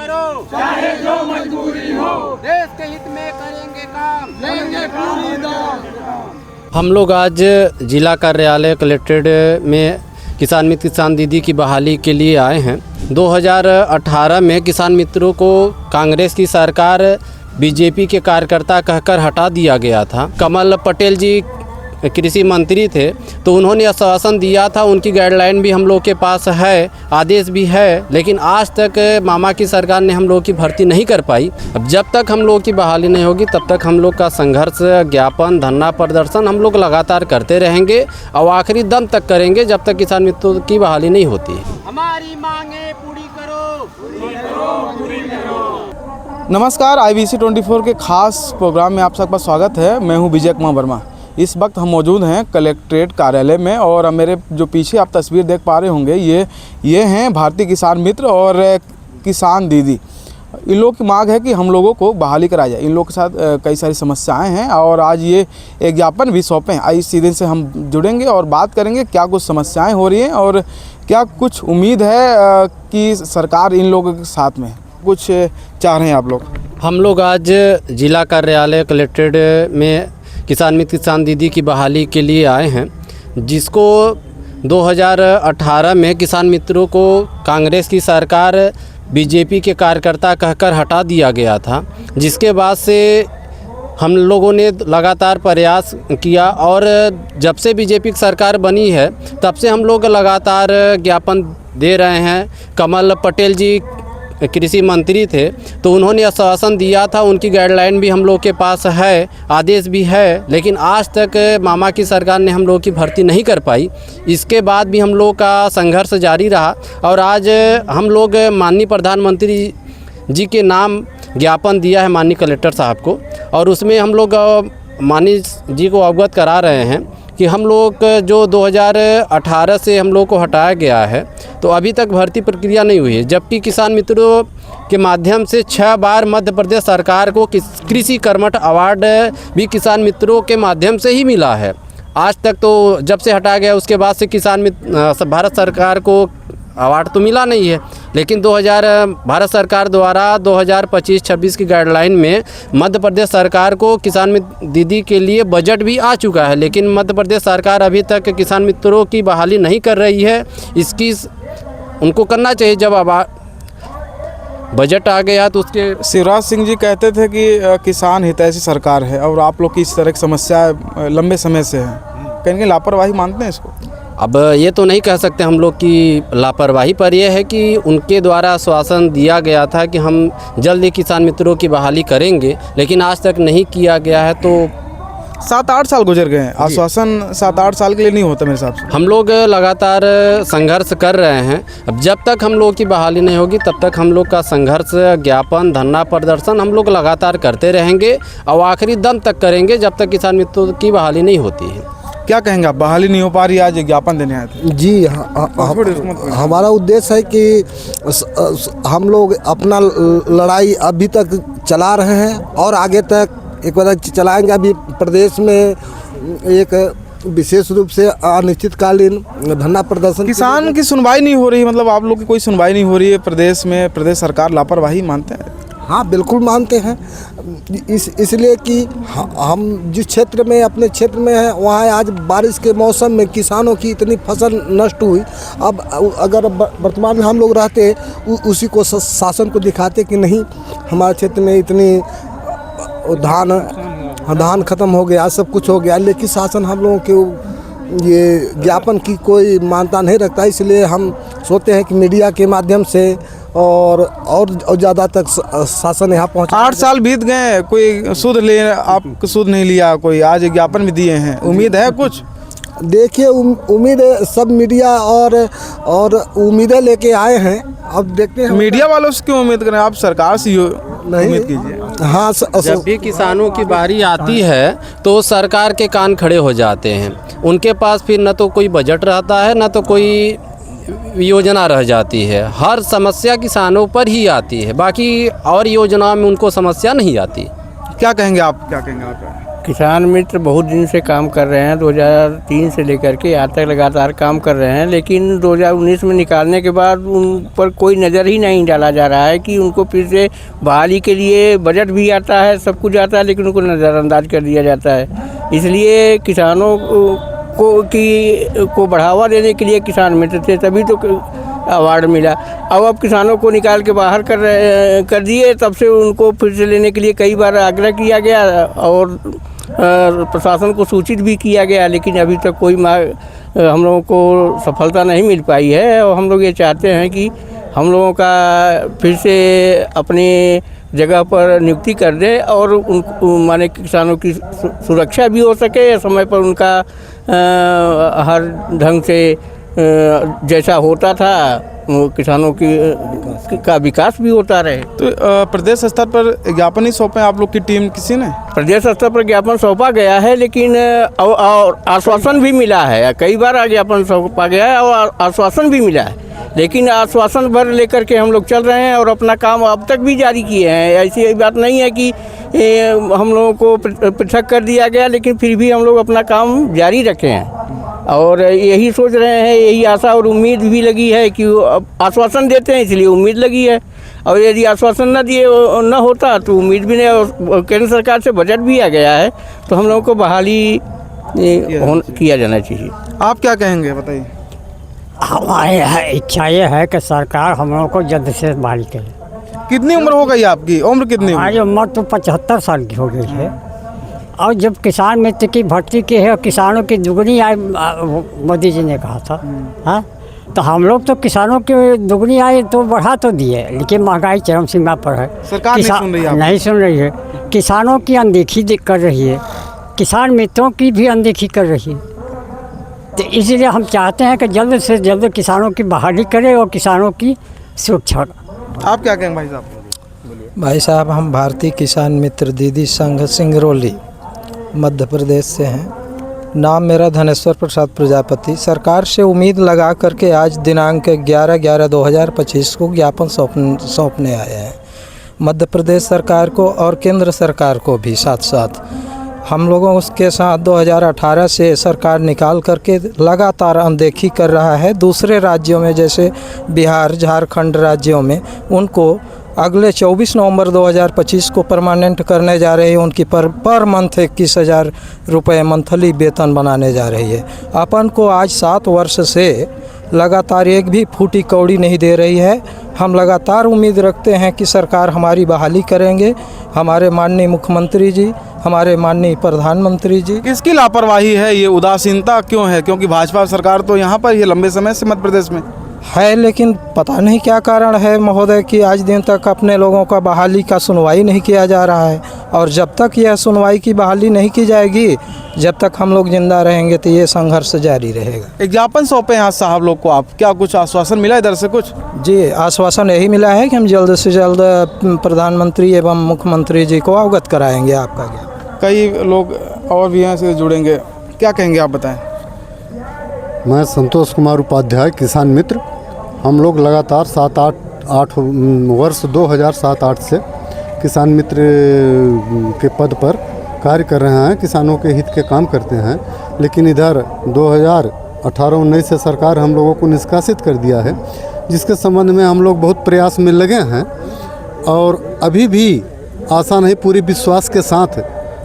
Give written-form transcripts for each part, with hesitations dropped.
करो, चाहे जो मजबूरी हो, देश के हित में करेंगे काम, लेंगे पूरी दाम। हम लोग आज जिला कार्यालय कलेक्ट्रेट में किसान मित्र किसान दीदी की बहाली के लिए आए हैं। 2018 में किसान मित्रों को कांग्रेस की सरकार बीजेपी के कार्यकर्ता कहकर हटा दिया गया था। कमल पटेल जी कृषि मंत्री थे, तो उन्होंने आश्वासन दिया था, उनकी गाइडलाइन भी हम लोग के पास है, आदेश भी है, लेकिन आज तक मामा की सरकार ने हम लोग की भर्ती नहीं कर पाई। अब जब तक हम लोग की बहाली नहीं होगी तब तक हम लोग का संघर्ष, ज्ञापन, धरना प्रदर्शन हम लोग लगातार करते रहेंगे और आखिरी दम तक करेंगे जब तक किसान मित्रों की बहाली नहीं होती। हमारी मांगे पूरी करो, पूरी करो, पूरी करो। नमस्कार, IBC 24 के खास प्रोग्राम में आप सबका स्वागत है। मैं हूं विजय कुमार वर्मा। इस वक्त हम मौजूद हैं कलेक्ट्रेट कार्यालय में और मेरे जो पीछे आप तस्वीर देख पा रहे होंगे ये हैं भारतीय किसान मित्र और किसान दीदी। इन लोगों की मांग है कि हम लोगों को बहाली कराई जाए। इन लोगों के साथ कई सारी समस्याएं हैं और आज ये एक ज्ञापन भी सौंपे हैं। आइए सीधे से हम जुड़ेंगे और बात करेंगे क्या कुछ समस्याएं हो रही हैं और क्या कुछ उम्मीद है कि सरकार इन लोगों के साथ में कुछ चाह रहे हैं आप लोग। हम लोग आज जिला कार्यालय कलेक्ट्रेट में किसान मित्र किसान दीदी की बहाली के लिए आए हैं, जिसको 2018 में किसान मित्रों को कांग्रेस की सरकार बीजेपी के कार्यकर्ता कहकर हटा दिया गया था, जिसके बाद से हम लोगों ने लगातार प्रयास किया और जब से बीजेपी की सरकार बनी है तब से हम लोग लगातार ज्ञापन दे रहे हैं। कमल पटेल जी कृषि मंत्री थे, तो उन्होंने आश्वासन दिया था, उनकी गाइडलाइन भी हम लोग के पास है, आदेश भी है, लेकिन आज तक मामा की सरकार ने हम लोग की भर्ती नहीं कर पाई। इसके बाद भी हम लोग का संघर्ष जारी रहा और आज हम लोग माननीय प्रधानमंत्री जी के नाम ज्ञापन दिया है माननीय कलेक्टर साहब को, और उसमें हम लोग माननीय जी को अवगत करा रहे हैं कि हम लोग जो 2018 से हम लोग को हटाया गया है, तो अभी तक भर्ती प्रक्रिया नहीं हुई है, जबकि किसान मित्रों के माध्यम से 6 बार मध्य प्रदेश सरकार को कृषि कर्मठ अवार्ड भी किसान मित्रों के माध्यम से ही मिला है। आज तक तो जब से हटाया गया उसके बाद से किसान मित्र भारत सरकार को अवार्ड तो मिला नहीं है, लेकिन भारत सरकार द्वारा 2025-26 की गाइडलाइन में मध्य प्रदेश सरकार को किसान मित्र दीदी के लिए बजट भी आ चुका है, लेकिन मध्य प्रदेश सरकार अभी तक किसान मित्रों की बहाली नहीं कर रही है। इसकी उनको करना चाहिए। जब अब बजट आ गया तो उसके शिवराज सिंह जी कहते थे कि किसान हितैषी सरकार है और आप लोग की इस तरह की समस्या लंबे समय से है, कहीं लापरवाही मानते हैं इसको? अब ये तो नहीं कह सकते हम लोग की लापरवाही, पर यह है कि उनके द्वारा आश्वासन दिया गया था कि हम जल्द ही किसान मित्रों की बहाली करेंगे, लेकिन आज तक नहीं किया गया है। तो 7-8 साल गुजर गए हैं, आश्वासन 7-8 साल के लिए नहीं होता मेरे हिसाब से। हम लोग लगातार संघर्ष कर रहे हैं। अब जब तक हम लोग की बहाली नहीं होगी तब तक हम लोग का संघर्ष, ज्ञापन, धरना प्रदर्शन हम लोग लगातार करते रहेंगे और आखिरी दम तक करेंगे जब तक किसान मित्रों की बहाली नहीं होती है। क्या कहेंगे आप, बहाली नहीं हो पा रही, आज ज्ञापन देने आए थे? जी हमारा उद्देश्य है कि हम लोग अपना लड़ाई अभी तक चला रहे हैं और आगे तक एक बार चलाएंगे। अभी प्रदेश में एक विशेष रूप से अनिश्चितकालीन धरना प्रदर्शन। किसान की सुनवाई नहीं हो रही, मतलब आप लोग की कोई सुनवाई नहीं हो रही है प्रदेश में? प्रदेश सरकार लापरवाही मानते हैं? हाँ बिल्कुल मानते हैं। इसलिए कि हम जिस क्षेत्र में अपने क्षेत्र में हैं वहाँ आज बारिश के मौसम में किसानों की इतनी फसल नष्ट हुई। अब अगर वर्तमान में हम लोग रहते उसी को शासन को दिखाते कि नहीं हमारे क्षेत्र में इतनी धान खत्म हो गया, सब कुछ हो गया, लेकिन शासन हम लोगों के ये ज्ञापन की कोई मान्यता नहीं रखता। इसलिए हम सोचते हैं कि मीडिया के माध्यम से और ज़्यादा तक शासन यहाँ पहुँचा। 8 साल बीत गए, कोई सुध ले, आप सुध नहीं लिया कोई, आज ज्ञापन भी दिए हैं, उम्मीद है कुछ? देखिए उम्मीद सब मीडिया और उम्मीदें लेके आए हैं, अब देखते हैं। मीडिया वालों से क्यों उम्मीद करें, आप सरकार से उम्मीद कीजिए। हाँ जब भी किसानों की बारी आती है तो सरकार के कान खड़े हो जाते हैं, उनके पास फिर न तो कोई बजट रहता है न तो कोई योजना रह जाती है। हर समस्या किसानों पर ही आती है, बाकी और योजनाओं में उनको समस्या नहीं आती। क्या कहेंगे आप, क्या कहेंगे आप? किसान मित्र बहुत दिन से काम कर रहे हैं, 2003 से लेकर के आज तक लगातार काम कर रहे हैं, लेकिन 2019 में निकालने के बाद उन पर कोई नज़र ही नहीं डाला जा रहा है कि उनको फिर से बहाली के लिए बजट भी आता है, सब कुछ आता है, लेकिन उनको नज़रअंदाज कर दिया जाता है। इसलिए किसानों को बढ़ावा देने के लिए किसान मित्र थे, तभी तो अवार्ड मिला। अब किसानों को निकाल के बाहर कर दिए, तब से उनको फिर से लेने के लिए कई बार आग्रह किया गया और प्रशासन को सूचित भी किया गया, लेकिन अभी तक कोई हम लोगों को सफलता नहीं मिल पाई है। और हम लोग ये चाहते हैं कि हम लोगों का फिर से अपनी जगह पर नियुक्ति कर दे और उन माने किसानों की सुरक्षा भी हो सके, समय पर उनका हर ढंग से जैसा होता था किसानों का विकास भी होता रहे। तो प्रदेश स्तर पर ज्ञापन ही सौंपे आप लोग की टीम किसी ने? प्रदेश स्तर पर ज्ञापन सौंपा गया है, लेकिन और आश्वासन भी मिला है, कई बार ज्ञापन सौंपा गया है और आश्वासन भी मिला है, लेकिन आश्वासन भर लेकर के हम लोग चल रहे हैं और अपना काम अब तक भी जारी किए हैं। ऐसी बात नहीं है कि हम लोगों को पृथक कर दिया गया, लेकिन फिर भी हम लोग अपना काम जारी रखे हैं और यही सोच रहे हैं, यही आशा और उम्मीद भी लगी है कि आश्वासन देते हैं इसलिए उम्मीद लगी है, और यदि आश्वासन न होता तो उम्मीद भी नहीं। और केंद्र सरकार से बजट भी आ गया है, तो हम लोगों को बहाली किया जाना चाहिए। आप क्या कहेंगे बताइए? हमारी इच्छा ये है कि सरकार हम लोगों को जल्द से बहाली करे। कितनी उम्र हो गई आपकी? उम्र कितनी? हमारी उम्र तो 75 साल की हो गई है, और जब किसान मित्र की भर्ती की है और किसानों की दुगनी आय मोदी जी ने कहा था, हाँ, तो हम लोग तो किसानों की दुगनी आय तो बढ़ा तो दिए, लेकिन महंगाई चरम सीमा पर है। सरकार नहीं सुन रही है, किसानों की अनदेखी कर रही है, किसान मित्रों की भी अनदेखी कर रही है। तो इसलिए हम चाहते हैं कि जल्द से जल्द किसानों की बहाली करें और किसानों की सुरक्षा। आप क्या कहेंगे भाई साहब? भाई साहब, हम भारतीय किसान मित्र दीदी संघ सिंगरौली मध्य प्रदेश से हैं। नाम मेरा धनेश्वर प्रसाद प्रजापति। सरकार से उम्मीद लगा करके आज दिनांक 11/11/2025 को ज्ञापन सौंपने आए हैं मध्य प्रदेश सरकार को और केंद्र सरकार को भी। साथ साथ हम लोगों के साथ 2018 से सरकार निकाल करके लगातार अनदेखी कर रहा है। दूसरे राज्यों में जैसे बिहार, झारखंड राज्यों में उनको अगले 24 नवंबर 2025 को परमानेंट करने जा रही है। उनकी पर मंथ 21,000 रुपये मंथली वेतन बनाने जा रही है। अपन को आज 7 वर्ष से लगातार एक भी फूटी कौड़ी नहीं दे रही है। हम लगातार उम्मीद रखते हैं कि सरकार हमारी बहाली करेंगे। हमारे माननीय मुख्यमंत्री जी, हमारे माननीय प्रधानमंत्री जी। किसकी लापरवाही है, ये उदासीनता क्यों है? क्योंकि भाजपा सरकार तो यहाँ पर ये लंबे समय से मध्य प्रदेश में है, लेकिन पता नहीं क्या कारण है महोदय कि आज दिन तक अपने लोगों का बहाली का सुनवाई नहीं किया जा रहा है। और जब तक यह सुनवाई की बहाली नहीं की जाएगी, जब तक हम लोग जिंदा रहेंगे तो ये संघर्ष जारी रहेगा। एक ज्ञापन सौंपे यहाँ साहब लोग को, आप क्या कुछ आश्वासन मिला इधर से कुछ? जी, आश्वासन यही मिला है कि हम जल्द से जल्द प्रधानमंत्री एवं मुख्यमंत्री जी को अवगत कराएंगे आपका ज्ञापन। कई लोग और भी यहाँ से जुड़ेंगे, क्या कहेंगे आप बताएं? मैं संतोष कुमार उपाध्याय, किसान मित्र। हम लोग लगातार 7-8 वर्ष 2007-8 से किसान मित्र के पद पर कार्य कर रहे हैं, किसानों के हित के काम करते हैं। लेकिन इधर 2018-19 से सरकार हम लोगों को निष्कासित कर दिया है, जिसके संबंध में हम लोग बहुत प्रयास में लगे हैं और अभी भी आशा नहीं, पूरी विश्वास के साथ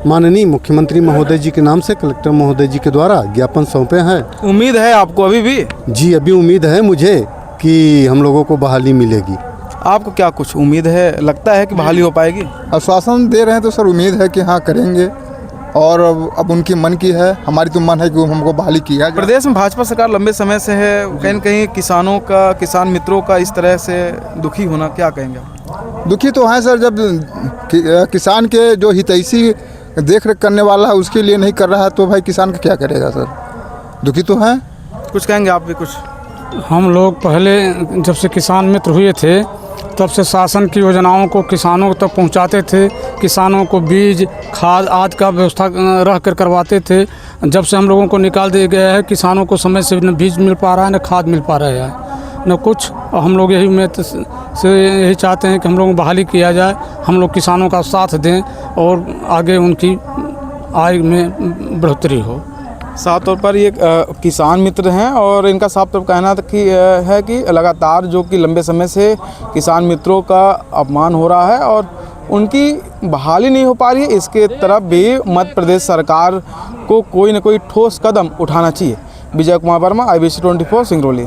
माननीय मुख्यमंत्री महोदय जी के नाम से कलेक्टर महोदय जी के द्वारा ज्ञापन सौंपे हैं। उम्मीद है आपको अभी भी? जी, अभी उम्मीद है मुझे कि हम लोगों को बहाली मिलेगी। आपको क्या कुछ उम्मीद है, लगता है कि बहाली हो पाएगी? आश्वासन दे रहे हैं तो सर उम्मीद है कि हाँ करेंगे, और अब उनकी मन की है, हमारी तो मन है कि हमको बहाली किया जाए। प्रदेश में भाजपा सरकार लंबे समय से है, कहीं न कहीं किसानों का, किसान मित्रों का इस तरह से दुखी होना, क्या कहेंगे? दुखी तो हैं सर, जब किसान के जो हितैषी देख रेख करने वाला है उसके लिए नहीं कर रहा है तो भाई किसान का क्या करेगा सर? दुखी तो हैं। कुछ कहेंगे आप भी कुछ? हम लोग पहले जब से किसान मित्र हुए थे तब से शासन की योजनाओं को किसानों तक पहुंचाते थे, किसानों को बीज, खाद आदि का व्यवस्था रह कर करवाते थे। जब से हम लोगों को निकाल दिया गया है, किसानों को समय से न बीज मिल पा रहा है, न खाद मिल पा रहा है, न कुछ। हम लोग यही उम्मीद से यही चाहते हैं कि हम लोगों को बहाली किया जाए, हम लोग किसानों का साथ दें और आगे उनकी आय में बढ़ोतरी हो। साफ तौर पर ये किसान मित्र हैं और इनका साफ तौर कहना है कि लगातार जो कि लंबे समय से किसान मित्रों का अपमान हो रहा है और उनकी बहाली नहीं हो पा रही है। इसके तरफ भी मध्य प्रदेश सरकार को कोई न कोई ठोस कदम उठाना चाहिए। विजय कुमार वर्मा, IBC 24, सिंगरौली।